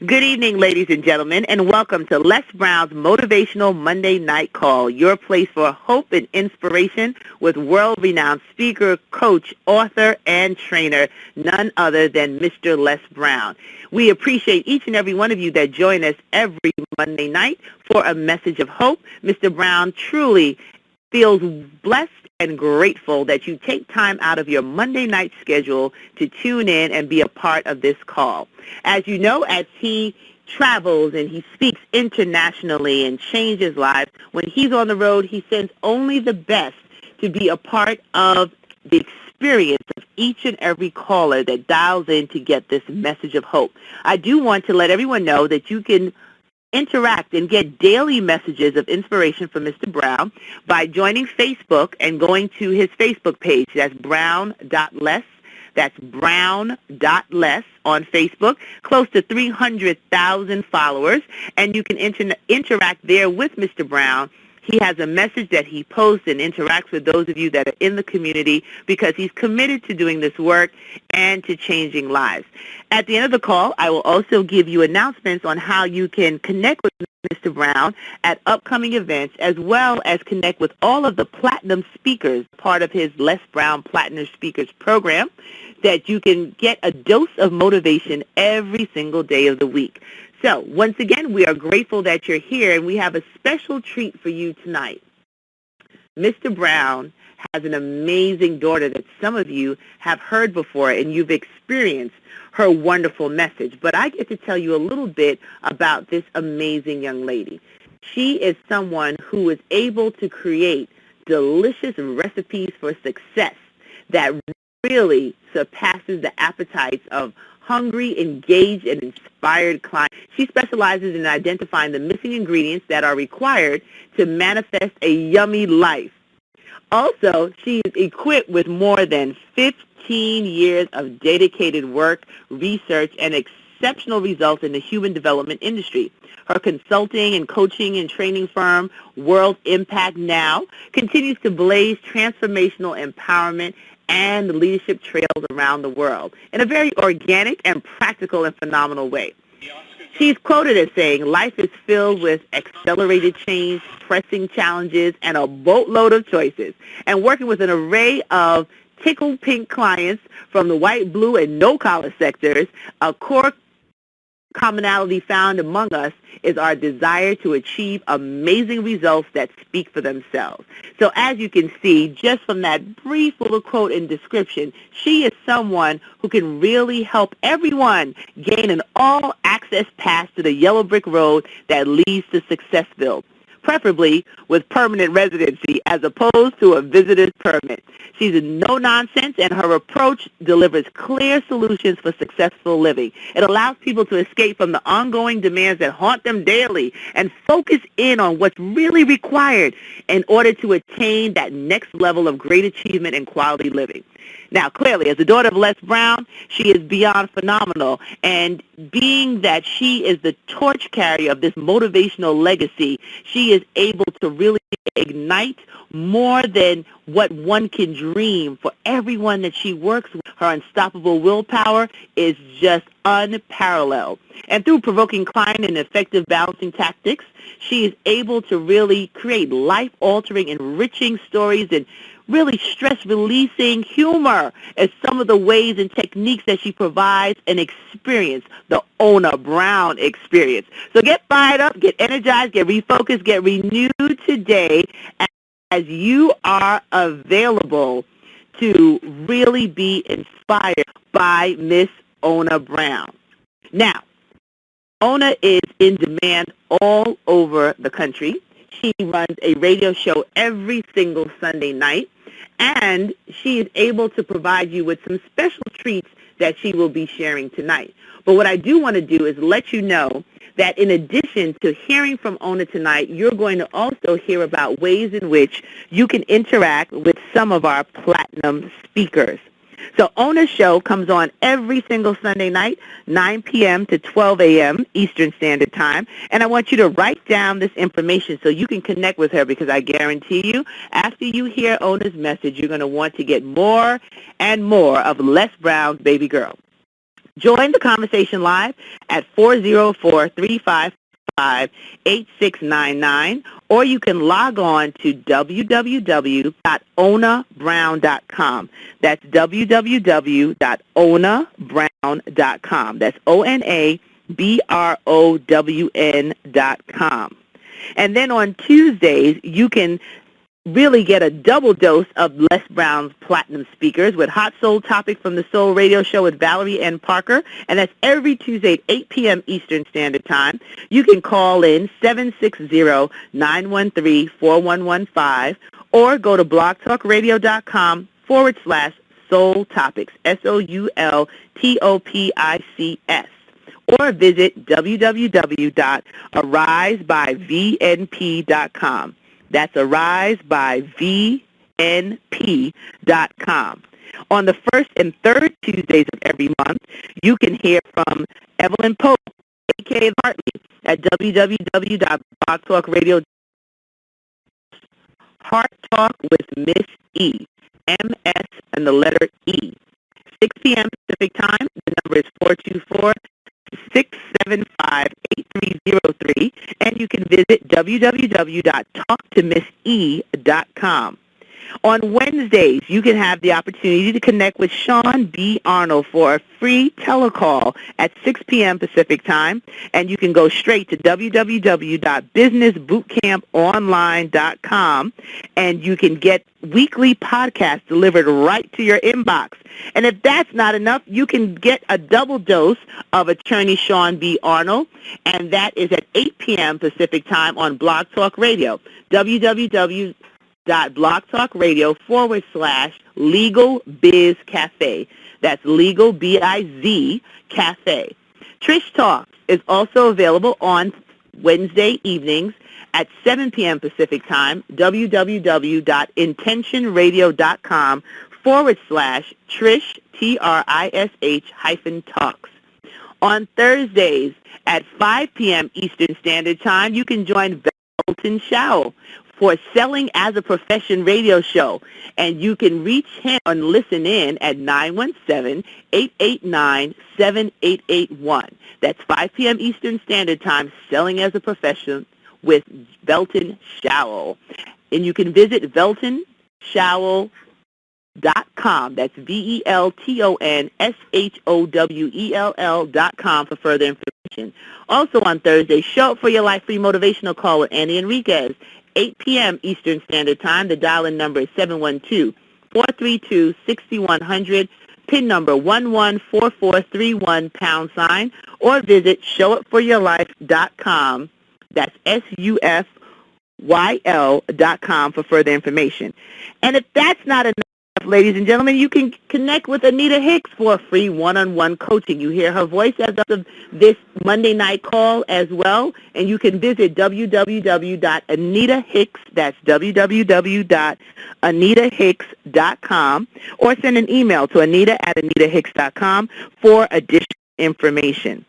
Good evening, ladies and gentlemen, and welcome to Les Brown's Motivational Monday Night Call, your place for hope and inspiration with world-renowned speaker, coach, author, and trainer, none other than Mr. Les Brown. We appreciate each and every one of you that join us every Monday night for a message of hope. Mr. Brown truly feels blessed and grateful that you take time out of your Monday night schedule to tune in and be a part of this call. As you know, as he travels and he speaks internationally and changes lives, when he's on the road, he sends only the best to be a part of the experience of each and every caller that dials in to get this message of hope. I do want to let everyone know that you can interact and get daily messages of inspiration from Mr. Brown by joining Facebook and going to his Facebook page. That's brown.les. That's brown.les on Facebook, close to 300,000 followers, and you can interact there with Mr. Brown. He has a message that he posts and interacts with those of you that are in the community because he's committed to doing this work and to changing lives. At the end of the call, I will also give you announcements on how you can connect with Mr. Brown at upcoming events, as well as connect with all of the Platinum speakers, part of his Les Brown Platinum Speakers program, that you can get a dose of motivation every single day of the week. So, once again, we are grateful that you're here, and we have a special treat for you tonight. Mr. Brown has an amazing daughter that some of you have heard before, and you've experienced her wonderful message. But I get to tell you a little bit about this amazing young lady. She is someone who is able to create delicious recipes for success that really surpasses the appetites of hungry, engaged, and inspired clients. She specializes in identifying the missing ingredients that are required to manifest a yummy life. Also, she is equipped with more than 15 years of dedicated work, research, and exceptional results in the human development industry. Her consulting and coaching and training firm, World Impact Now, continues to blaze transformational empowerment and leadership trails around the world in a very organic and practical and phenomenal way. She's quoted as saying, "Life is filled with accelerated change, pressing challenges, and a boatload of choices." And working with an array of tickle pink clients from the white, blue, and no-collar sectors, a core commonality found among us is our desire to achieve amazing results that speak for themselves. So as you can see, just from that brief little quote and description, she is someone who can really help everyone gain an all-access pass to the yellow brick road that leads to Successville, preferably with permanent residency as opposed to a visitor's permit. She's a no-nonsense, and her approach delivers clear solutions for successful living. It allows people to escape from the ongoing demands that haunt them daily and focus in on what's really required in order to attain that next level of great achievement and quality living. Now, clearly, as the daughter of Les Brown, she is beyond phenomenal, and being that she is the torch carrier of this motivational legacy, she is able to really ignite more than what one can dream for everyone that she works with. Her unstoppable willpower is just unparalleled. And through provoking client and effective balancing tactics, she is able to really create life-altering, enriching stories and really stress-releasing humor as some of the ways and techniques that she provides an experience, the Ona Brown experience. So get fired up, get energized, get refocused, get renewed today as you are available to really be inspired by Miss Ona Brown. Now, Ona is in demand all over the country. She runs a radio show every single Sunday night, and she is able to provide you with some special treats that she will be sharing tonight. But what I do want to do is let you know that in addition to hearing from Ona tonight, you're going to also hear about ways in which you can interact with some of our platinum speakers. So Ona's show comes on every single Sunday night, 9 p.m. to 12 a.m. Eastern Standard Time. And I want you to write down this information so you can connect with her, because I guarantee you, after you hear Ona's message, you're going to want to get more and more of Les Brown's baby girl. Join the conversation live at 404-355-8699, or you can log on to www.onabrown.com. That's www.onabrown.com. That's ONABROWN.com. And then on Tuesdays, you can really get a double dose of Les Brown's Platinum Speakers with Hot Soul Topic from the Soul Radio Show with Valerie N. Parker, and that's every Tuesday at 8 p.m. Eastern Standard Time. You can call in 760-913-4115 or go to blogtalkradio.com/Soul Topics, SOULTOPICS, or visit www.arisebyvnp.com. That's arisebyvnp.com. On the first and third Tuesdays of every month, you can hear from Evelyn Pope, a.k.a. Hartley, at www.blogtalkradio.com. Heart Talk with Miss E, MS and the letter E. 6 p.m. Pacific Time. The number is 424-675-8303, and you can visit www.talktomisсе.com. On Wednesdays, you can have the opportunity to connect with Sean B. Arnold for a free telecall at 6 p.m. Pacific Time, and you can go straight to www.businessbootcamponline.com, and you can get weekly podcasts delivered right to your inbox. And if that's not enough, you can get a double dose of attorney Sean B. Arnold, and that is at 8 p.m. Pacific Time on Blog Talk Radio, www.blogtalkradio.com/Legal Biz Cafe. That's Legal B-I-Z Cafe. Trish Talks is also available on Wednesday evenings at 7 p.m. Pacific Time, www.intentionradio.com/Trish, TRISH-talks. On Thursdays at 5 p.m. Eastern Standard Time, you can join Belton Showell for Selling as a Profession radio show, and you can reach him and listen in at 917-889-7881. That's 5 p.m. Eastern Standard Time, Selling as a Profession with Belton Showell. And you can visit beltonshowell.com. That's VELTONSHOWELL.com for further information. Also on Thursday, Show Up for Your Life free motivational call with Annie Enriquez, 8 p.m. Eastern Standard Time. The dial-in number is 712-432-6100, PIN number 114431 #, or visit showupforyourlife.com. That's SUFYL.com for further information. And if that's not enough, ladies and gentlemen, you can connect with Anita Hicks for free one-on-one coaching. You hear her voice as of this Monday night call as well, and you can visit www.AnitaHicks, that's www.AnitaHicks.com, or send an email to Anita@AnitaHicks.com for additional information.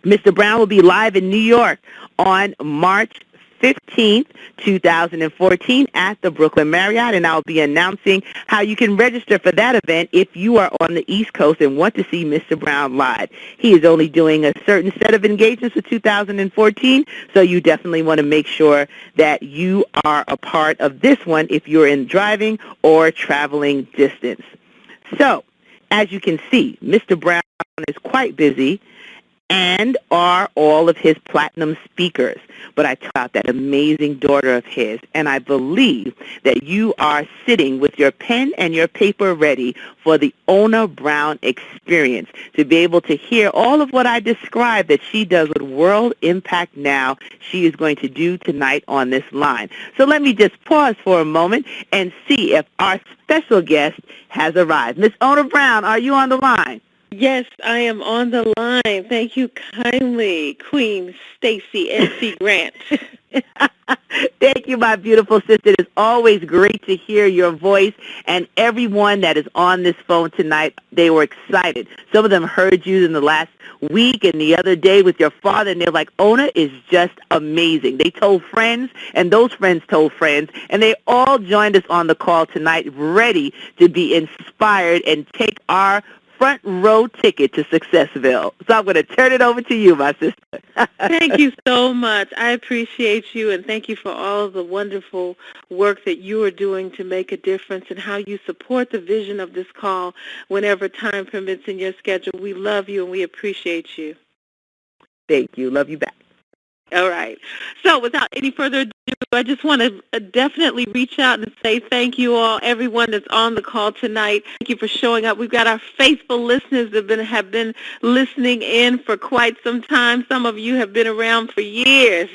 Mr. Brown will be live in New York on March 15th, 2014 at the Brooklyn Marriott, and I'll be announcing how you can register for that event if you are on the East Coast and want to see Mr. Brown live. He is only doing a certain set of engagements for 2014, so you definitely want to make sure that you are a part of this one if you're in driving or traveling distance. So, as you can see, Mr. Brown is quite busy, and are all of his platinum speakers. But I talk about that amazing daughter of his, and I believe that you are sitting with your pen and your paper ready for the Ona Brown experience, to be able to hear all of what I described that she does with World Impact Now. She is going to do tonight on this line. So let me just pause for a moment and see if our special guest has arrived. Miss Ona Brown, are you on the line? Yes, I am on the line. Thank you kindly, Queen Stacy S.C. Grant. Thank you, my beautiful sister. It is always great to hear your voice, and everyone that is on this phone tonight, they were excited. Some of them heard you in the last week and the other day with your father, and they're like, Ona is just amazing. They told friends, and those friends told friends, and they all joined us on the call tonight, ready to be inspired and take our front row ticket to Successville. So I'm going to turn it over to you, my sister. Thank you so much. I appreciate you, and thank you for all of the wonderful work that you are doing to make a difference and how you support the vision of this call whenever time permits in your schedule. We love you, and we appreciate you. Thank you. Love you back. All right. So without any further ado, I just want to definitely reach out and say thank you all, everyone that's on the call tonight. Thank you for showing up. We've got our faithful listeners that have been listening in for quite some time. Some of you have been around for years.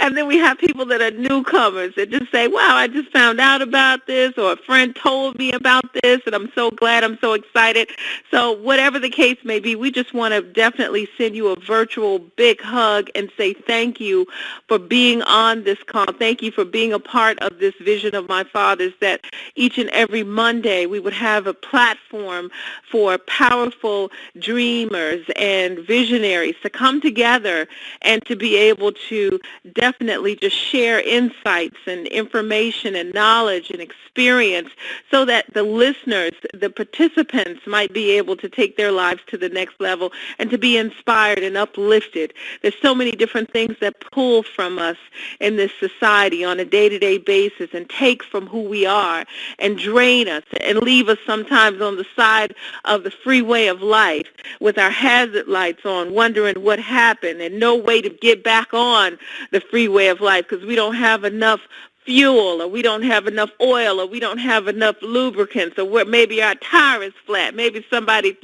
And then we have people that are newcomers that just say, wow, I just found out about this, or a friend told me about this, and I'm so glad, I'm so excited. So whatever the case may be, we just want to definitely send you a virtual big hug and say thank you for being on this call. Thank you for being a part of this vision of my Father's, that each and every Monday we would have a platform for powerful dreamers and visionaries to come together and to be able to definitely just share insights and information and knowledge and experience so that the listeners, the participants, might be able to take their lives to the next level and to be inspired and uplifted. There's so many different things that pull from us in this society on a day-to-day basis and take from who we are and drain us and leave us sometimes on the side of the freeway of life with our hazard lights on, wondering what happened and no way to get back on the freeway of life because we don't have enough fuel, or we don't have enough oil, or we don't have enough lubricants, or maybe our tire is flat. Maybe somebody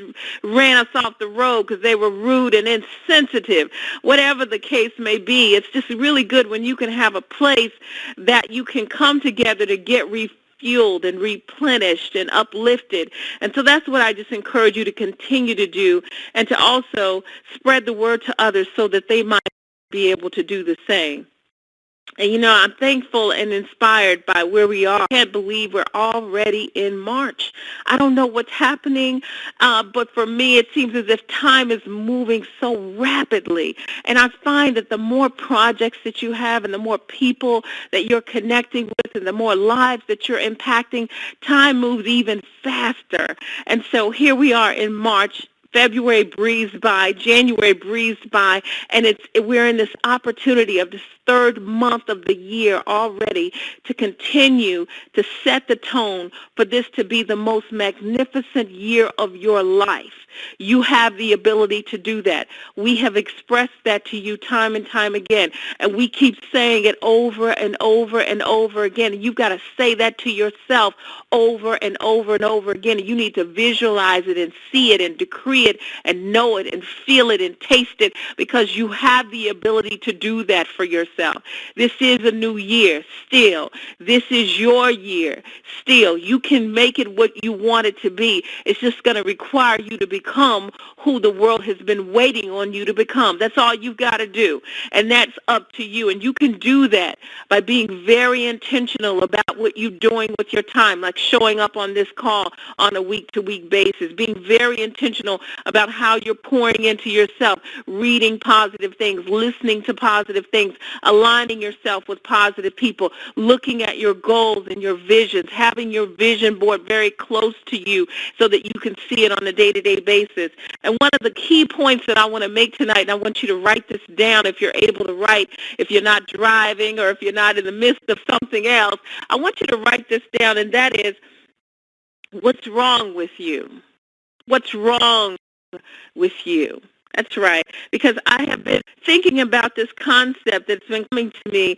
ran us off the road because they were rude and insensitive. Whatever the case may be, it's just really good when you can have a place that you can come together to get refueled and replenished and uplifted. And so that's what I just encourage you to continue to do, and to also spread the word to others so that they might be able to do the same. And, you know, I'm thankful and inspired by where we are. I can't believe we're already in March. I don't know what's happening, but for me it seems as if time is moving so rapidly. And I find that the more projects that you have and the more people that you're connecting with and the more lives that you're impacting, time moves even faster. And so here we are in March. February breezed by, January breezed by, and we're in this opportunity of this third month of the year already to continue to set the tone for this to be the most magnificent year of your life. You have the ability to do that. We have expressed that to you time and time again, and we keep saying it over and over and over again. And you've got to say that to yourself over and over and over again. And you need to visualize it and see it and decree it and know it and feel it and taste it, because you have the ability to do that for yourself. This is a new year still. This is your year still. You can make it what you want it to be. It's just going to require you to become who the world has been waiting on you to become. That's all you've got to do, and that's up to you. And you can do that by being very intentional about what you're doing with your time, like showing up on this call on a week-to-week basis, being very intentional about how you're pouring into yourself, reading positive things, listening to positive things, aligning yourself with positive people, looking at your goals and your visions, having your vision board very close to you so that you can see it on a day-to-day basis. And one of the key points that I want to make tonight, and I want you to write this down if you're able to write, if you're not driving or if you're not in the midst of something else, I want you to write this down, and that is, what's wrong with you? What's wrong with you? That's right, because I have been thinking about this concept that's been coming to me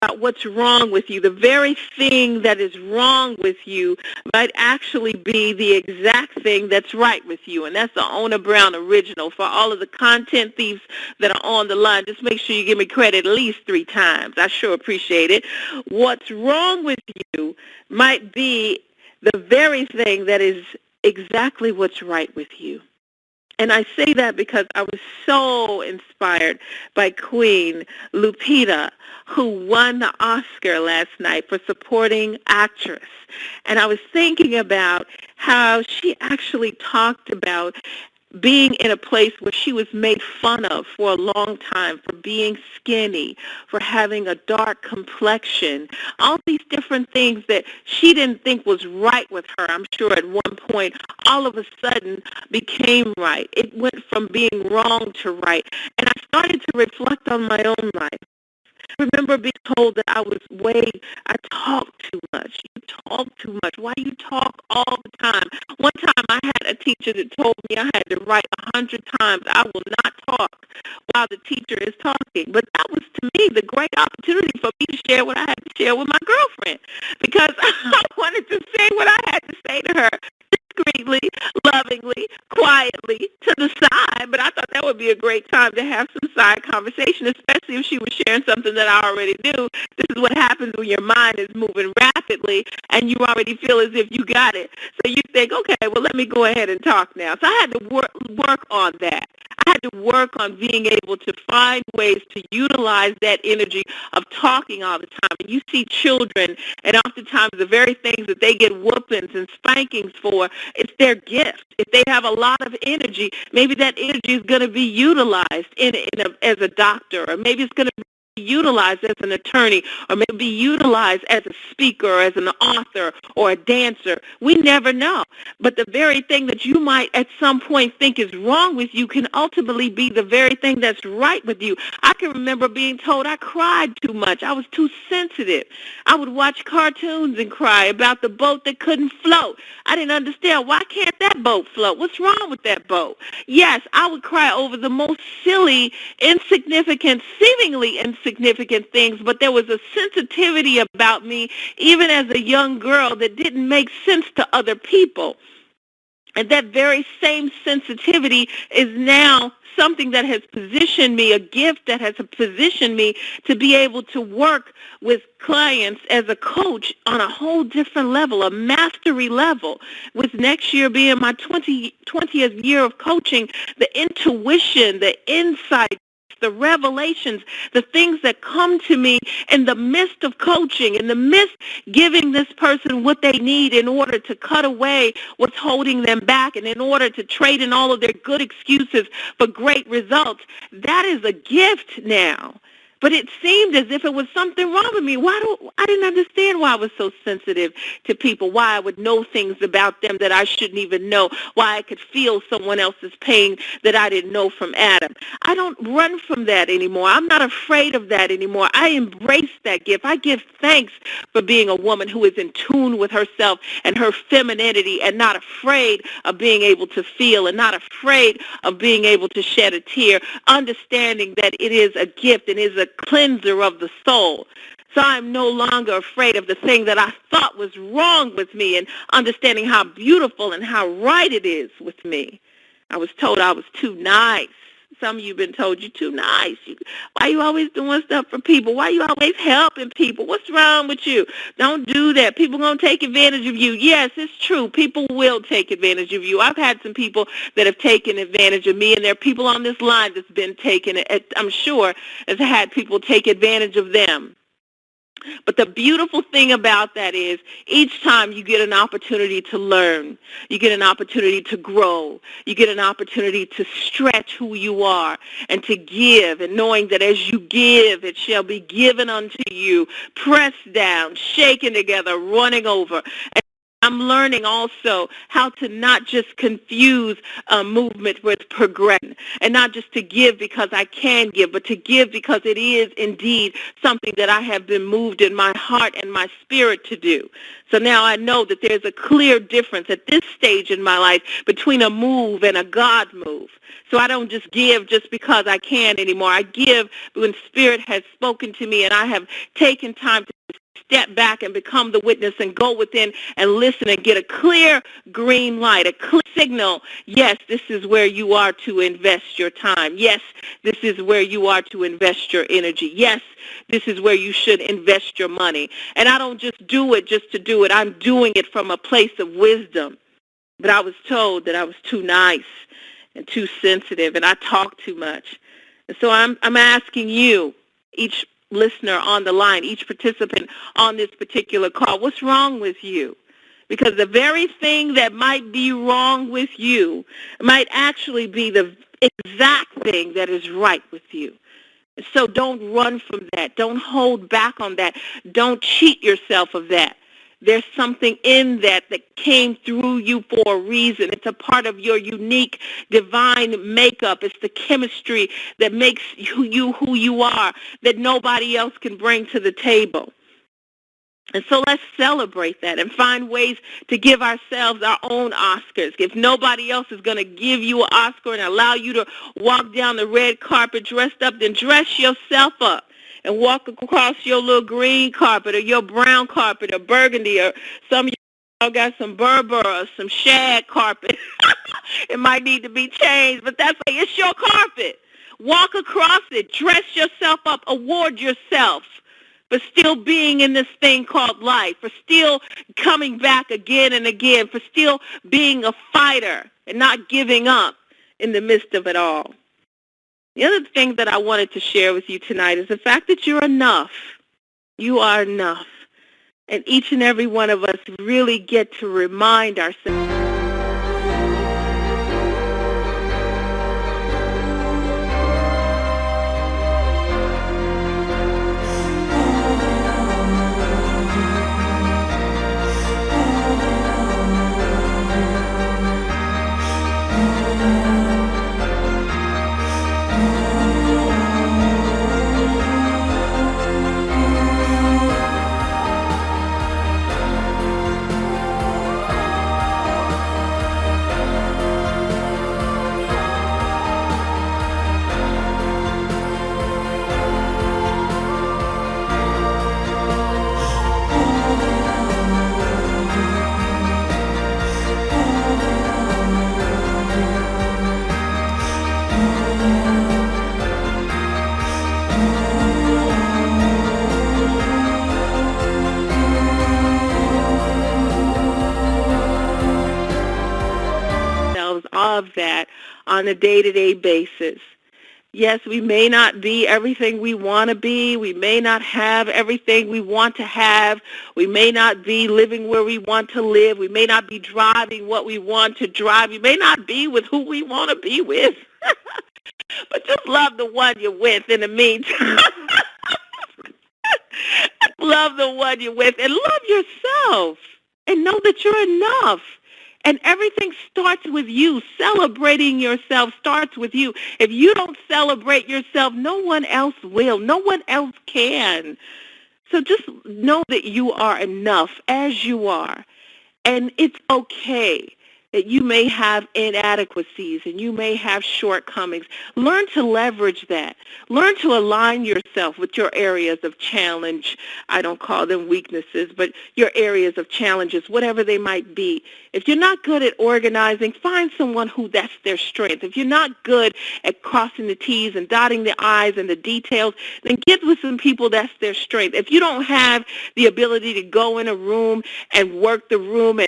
about what's wrong with you. The very thing that is wrong with you might actually be the exact thing that's right with you, and that's the Ona Brown original. For all of the content thieves that are on the line, just make sure you give me credit at least 3 times. I sure appreciate it. What's wrong with you might be the very thing that is exactly what's right with you. And I say that because I was so inspired by Queen Lupita, who won the Oscar last night for supporting actress. And I was thinking about how she actually talked about being in a place where she was made fun of for a long time for being skinny, for having a dark complexion, all these different things that she didn't think was right with her, I'm sure at one point, all of a sudden became right. It went from being wrong to right. And I started to reflect on my own life. I remember being told that I talk too much. You talk too much. Why do you talk all the time? One time I had a teacher that told me I had to write 100 times, I will not talk while the teacher is talking. But that was, to me, the great opportunity for me to share what I had to share with my girlfriend, because I wanted to say what I had to say to her discreetly, lovingly, quietly, to the side, but I thought that would be a great time to have some side conversation, especially if she was sharing something that I already knew. This is what happens when your mind is moving rapidly and you already feel as if you got it. So you think, okay, well, let me go ahead and talk now. So I had to work on that. I had to work on being able to find ways to utilize that energy of talking all the time. And you see children, and oftentimes the very things that they get whoopings and spankings for, it's their gift. If they have a lot of energy, maybe that energy is going to be utilized as a doctor, or maybe it's going to be utilized as an attorney, or maybe utilized as a speaker, or as an author, or a dancer. We never know. But the very thing that you might at some point think is wrong with you can ultimately be the very thing that's right with you. I can remember being told I cried too much. I was too sensitive. I would watch cartoons and cry about the boat that couldn't float. I didn't understand, why can't that boat float? What's wrong with that boat? Yes, I would cry over the most silly, insignificant, seemingly insignificant things, but there was a sensitivity about me, even as a young girl, that didn't make sense to other people. And that very same sensitivity is now something that has positioned me, a gift that has positioned me to be able to work with clients as a coach on a whole different level, a mastery level. With next year being my 20th year of coaching, the intuition, the insight, the revelations, the things that come to me in the midst of coaching, in the midst giving this person what they need in order to cut away what's holding them back, and in order to trade in all of their good excuses for great results. That is a gift now. But it seemed as if it was something wrong with me. I didn't understand why I was so sensitive to people, why I would know things about them that I shouldn't even know, why I could feel someone else's pain that I didn't know from Adam. I don't run from that anymore. I'm not afraid of that anymore. I embrace that gift. I give thanks for being a woman who is in tune with herself and her femininity, and not afraid of being able to feel, and not afraid of being able to shed a tear, understanding that it is a gift and is a cleanser of the soul. So I'm no longer afraid of the thing that I thought was wrong with me, and understanding how beautiful and how right it is with me. I was told I was too nice. Some of you have been told you're too nice. Why are you always doing stuff for people? Why are you always helping people? What's wrong with you? Don't do that. People are going to take advantage of you. Yes, it's true. People will take advantage of you. I've had some people that have taken advantage of me, and there are people on this line that's been taken, I'm sure, has had people take advantage of them. But the beautiful thing about that is each time you get an opportunity to learn, you get an opportunity to grow, you get an opportunity to stretch who you are and to give, and knowing that as you give, it shall be given unto you, pressed down, shaken together, running over. I'm learning also how to not just confuse movement with progression, and not just to give because I can give, but to give because it is indeed something that I have been moved in my heart and my spirit to do. So now I know that there's a clear difference at this stage in my life between a move and a God move. So I don't just give just because I can anymore. I give when Spirit has spoken to me, and I have taken time to step back and become the witness and go within and listen and get a clear green light, a clear signal. Yes, this is where you are to invest your time. Yes, this is where you are to invest your energy. Yes, this is where you should invest your money. And I don't just do it just to do it. I'm doing it from a place of wisdom. But I was told that I was too nice and too sensitive, and I talk too much. And so I'm asking you, each listener on the line, each participant on this particular call, what's wrong with you? because the very thing that might be wrong with you might actually be the exact thing that is right with you. So don't run from that. Don't hold back on that. Don't cheat yourself of that. There's something in that came through you for a reason. It's a part of your unique divine makeup. It's the chemistry that makes you who you are, that nobody else can bring to the table. And so let's celebrate that and find ways to give ourselves our own Oscars. If nobody else is going to give you an Oscar and allow you to walk down the red carpet dressed up, then dress yourself up and walk across your little green carpet or your brown carpet or burgundy, or some of y'all got some Berber or some shag carpet. It might need to be changed, but that's like, it's your carpet. Walk across it. Dress yourself up. Award yourself for still being in this thing called life, for still coming back again and again, for still being a fighter and not giving up in the midst of it all. The other thing that I wanted to share with you tonight is the fact that you're enough. You are enough. And each and every one of us really get to remind ourselves. Of that on a day-to-day basis. Yes, we may not be everything we want to be. We may not have everything we want to have. We may not be living where we want to live. We may not be driving what we want to drive. We may not be with who we want to be with. But just love the one you're with in the meantime. Love the one you're with and love yourself and know that you're enough. And everything starts with you. Celebrating yourself starts with you. If you don't celebrate yourself, no one else will. No one else can. So just know that you are enough as you are. And it's okay that you may have inadequacies and you may have shortcomings. Learn to leverage that. Learn to align yourself with your areas of challenge. I don't call them weaknesses, but your areas of challenges, whatever they might be. If you're not good at organizing, find someone who that's their strength. If you're not good at crossing the T's and dotting the I's and the details, then get with some people that's their strength. If you don't have the ability to go in a room and work the room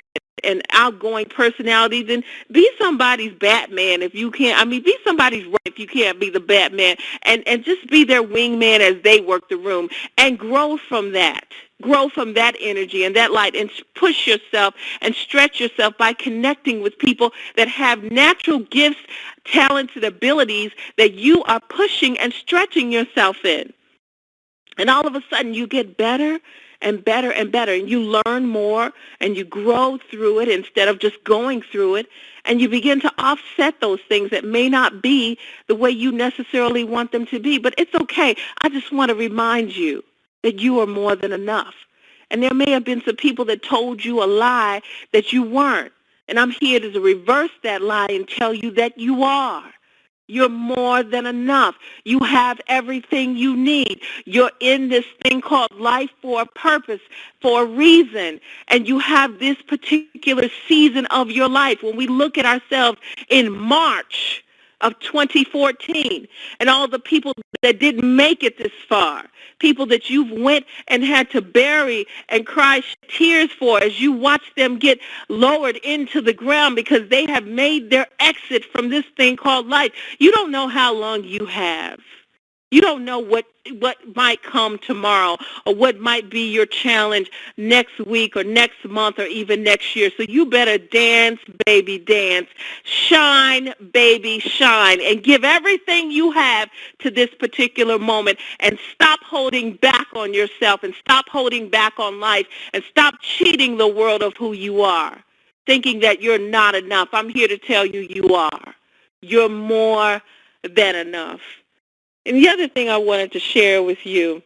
and outgoing personality, then be somebody's Batman if you can't. I mean, be somebody's right if you can't be the Batman, and just be their wingman as they work the room and grow from that. Grow from that energy and that light and push yourself and stretch yourself by connecting with people that have natural gifts, talents, and abilities that you are pushing and stretching yourself in. And all of a sudden you get better and better and better, and you learn more and you grow through it instead of just going through it, and you begin to offset those things that may not be the way you necessarily want them to be. But it's okay. I just want to remind you that you are more than enough. And there may have been some people that told you a lie that you weren't. And I'm here to reverse that lie and tell you that you are. You're more than enough. You have everything you need. You're in this thing called life for a purpose, for a reason. And you have this particular season of your life. When we look at ourselves in March of 2014 and all the people that didn't make it this far, people that you've went and had to bury and cry tears for as you watch them get lowered into the ground because they have made their exit from this thing called life. You don't know how long you have. You don't know what might come tomorrow or what might be your challenge next week or next month or even next year. So you better dance, baby, dance. Shine, baby, shine. And give everything you have to this particular moment. And stop holding back on yourself and stop holding back on life and stop cheating the world of who you are, thinking that you're not enough. I'm here to tell you you are. You're more than enough. And the other thing I wanted to share with you,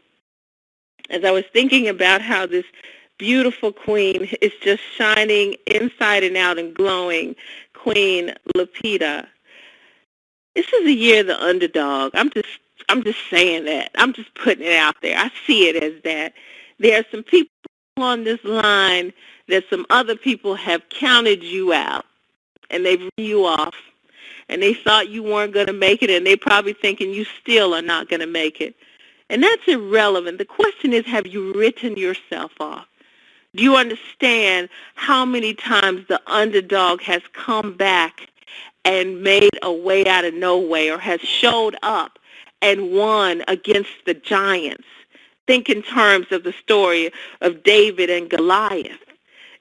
as I was thinking about how this beautiful queen is just shining inside and out and glowing, Queen Lapita. This is a year of the underdog. I'm just saying that. I'm just putting it out there. I see it as that. There are some people on this line that some other people have counted you out, and they've written you off. And they thought you weren't going to make it, and they're probably thinking you still are not going to make it. And that's irrelevant. The question is, have you written yourself off? Do you understand how many times the underdog has come back and made a way out of no way, or has showed up and won against the giants? Think in terms of the story of David and Goliath.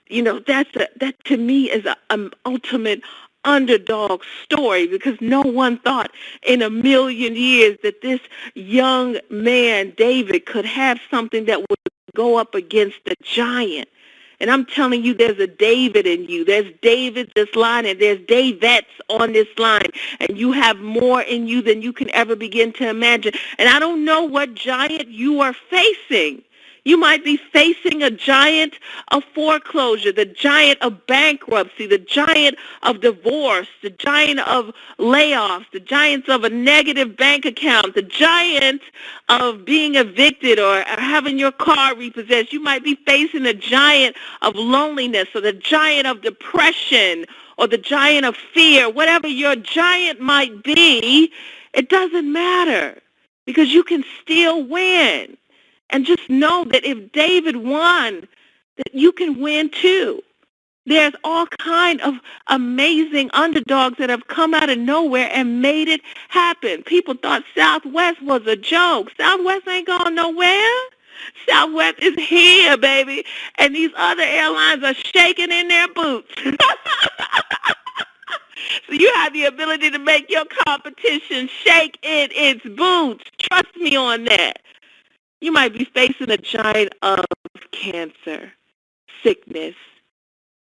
You know, that to me is an ultimate underdog story, because no one thought in a million years that this young man, David, could have something that would go up against a giant. And I'm telling you, there's a David in you. There's David this line, and there's Davettes on this line. And you have more in you than you can ever begin to imagine. And I don't know what giant you are facing. You might be facing a giant of foreclosure, the giant of bankruptcy, the giant of divorce, the giant of layoffs, the giants of a negative bank account, the giant of being evicted or having your car repossessed. You might be facing a giant of loneliness, or the giant of depression, or the giant of fear. Whatever your giant might be, it doesn't matter, because you can still win. And just know that if David won, that you can win too. There's all kind of amazing underdogs that have come out of nowhere and made it happen. People thought Southwest was a joke. Southwest ain't going nowhere. Southwest is here, baby. And these other airlines are shaking in their boots. So you have the ability to make your competition shake in its boots. Trust me on that. You might be facing a giant of cancer, sickness,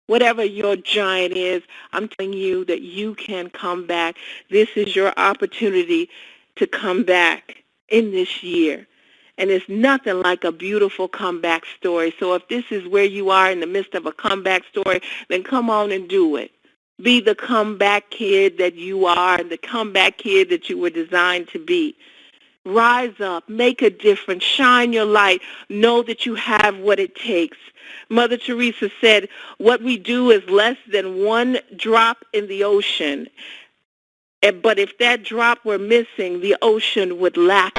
whatever your giant is. I'm telling you that you can come back. This is your opportunity to come back in this year. And it's nothing like a beautiful comeback story. So if this is where you are in the midst of a comeback story, then come on and do it. Be the comeback kid that you are, and the comeback kid that you were designed to be. Rise up, make a difference, shine your light, know that you have what it takes. Mother Teresa said, what we do is less than one drop in the ocean. But if that drop were missing, the ocean would lack.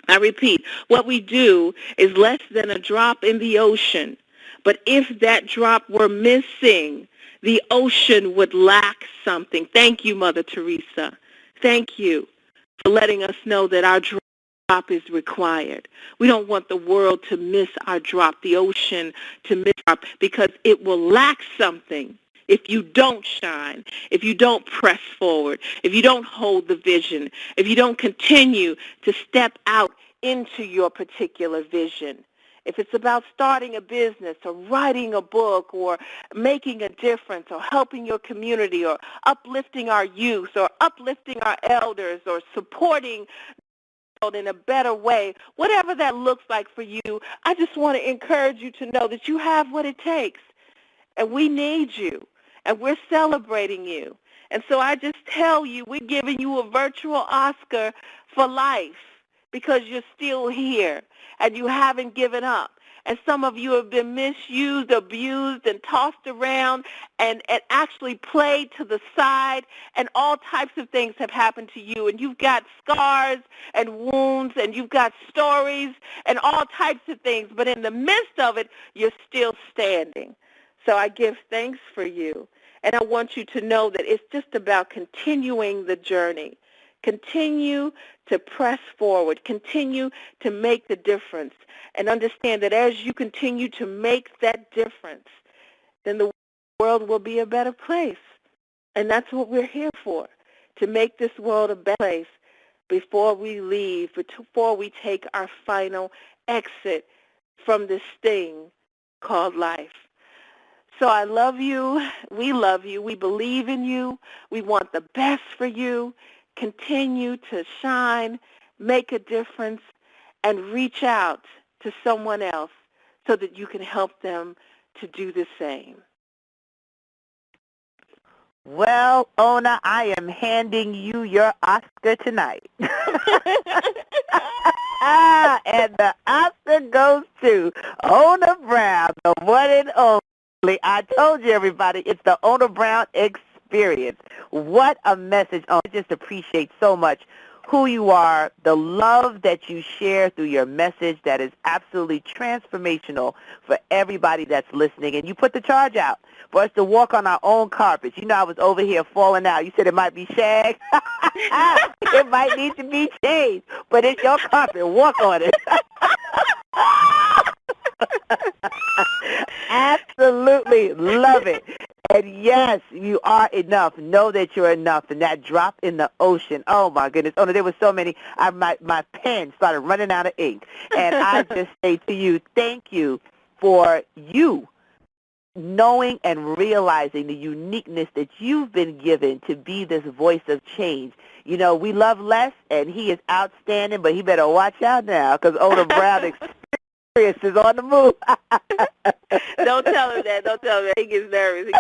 I repeat, what we do is less than a drop in the ocean. But if that drop were missing, the ocean would lack something. Thank you, Mother Teresa. Thank you for letting us know that our drop is required. We don't want the world to miss our drop, the ocean to miss our drop, because it will lack something if you don't shine, if you don't press forward, if you don't hold the vision, if you don't continue to step out into your particular vision. If it's about starting a business or writing a book or making a difference or helping your community or uplifting our youth or uplifting our elders or supporting in a better way, whatever that looks like for you, I just want to encourage you to know that you have what it takes, and we need you, and we're celebrating you. And so I just tell you, we're giving you a virtual Oscar for life because you're still here and you haven't given up. And some of you have been misused, abused, and tossed around and actually played to the side, and all types of things have happened to you. And you've got scars and wounds, and you've got stories and all types of things. But in the midst of it, you're still standing. So I give thanks for you. And I want you to know that it's just about continuing the journey. Continue to press forward. Continue to make the difference. And understand that as you continue to make that difference, then the world will be a better place. And that's what we're here for, to make this world a better place before we leave, before we take our final exit from this thing called life. So I love you. We love you. We believe in you. We want the best for you. Continue to shine, make a difference, and reach out to someone else so that you can help them to do the same. Well, Ona, I am handing you your Oscar tonight. And the Oscar goes to Ona Brown, the one and only. I told you, everybody, it's the Ona Brown experience. What a message. I just appreciate so much who you are, the love that you share through your message that is absolutely transformational for everybody that's listening. And you put the charge out for us to walk on our own carpets. You know, I was over here falling out. You said it might be shag. It might need to be changed, but it's your carpet. Walk on it. Absolutely love it. And yes, you are enough. Know that you're enough. And that drop in the ocean, oh my goodness. Oh, no, there was so many. My pen started running out of ink. And I just say to you, thank you for you knowing and realizing the uniqueness that you've been given to be this voice of change. You know, we love Les, and he is outstanding, but he better watch out now because Ona Brown is on the move. Don't tell him that. Don't tell him that. He gets nervous.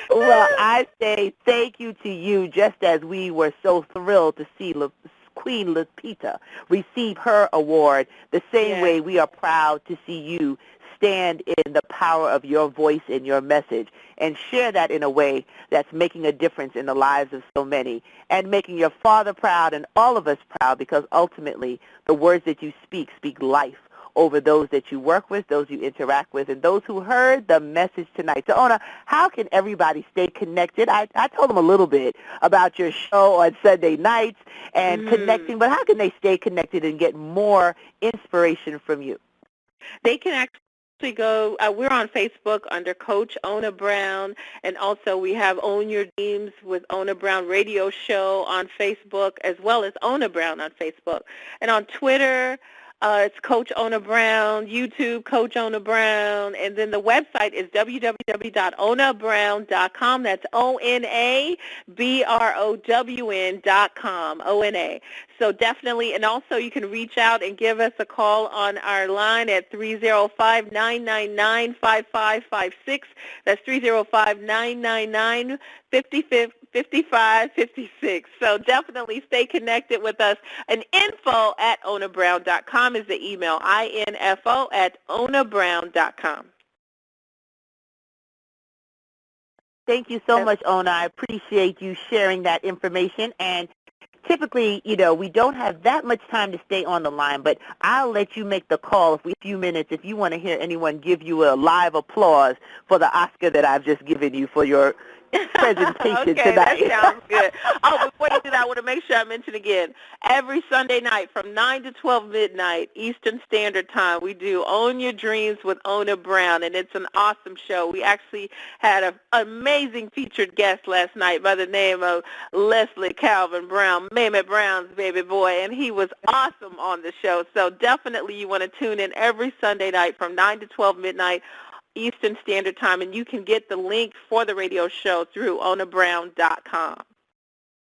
Well, I say thank you to you, just as we were so thrilled to see Queen Lupita receive her award. The same way we are proud to see you stand in the power of your voice and your message and share that in a way that's making a difference in the lives of so many and making your father proud and all of us proud, because ultimately the words that you speak life over those that you work with, those you interact with, and those who heard the message tonight. So, Ona, how can everybody stay connected? I told them a little bit about your show on Sunday nights and connecting, but how can they stay connected and get more inspiration from you? They can actually go, we're on Facebook under Coach Ona Brown, and also we have Own Your Dreams with Ona Brown Radio Show on Facebook, as well as Ona Brown on Facebook. And on Twitter, it's Coach Ona Brown, YouTube, Coach Ona Brown, and then the website is www.onabrown.com. That's ONABROWN.com, ONA. So definitely, and also you can reach out and give us a call on our line at 305-999-5556. That's 305-999-5556. So definitely stay connected with us. And info@onabrown.com is the email, info@onabrown.com. Thank you so much, Ona. I appreciate you sharing that information. And typically, you know, we don't have that much time to stay on the line, but I'll let you make the call for a few minutes if you want to hear anyone give you a live applause for the Oscar that I've just given you for your presentation Okay, tonight. that sounds good. Oh, before you do that, I want to make sure I mention again, every Sunday night from 9 to 12 midnight Eastern Standard Time, we do Own Your Dreams with Ona Brown, and it's an awesome show. We actually had an amazing featured guest last night by the name of Leslie Calvin Brown, Mamie Brown's baby boy, and he was awesome on the show. So definitely you want to tune in every Sunday night from 9 to 12 midnight Eastern Standard Time, and you can get the link for the radio show through onabrown.com.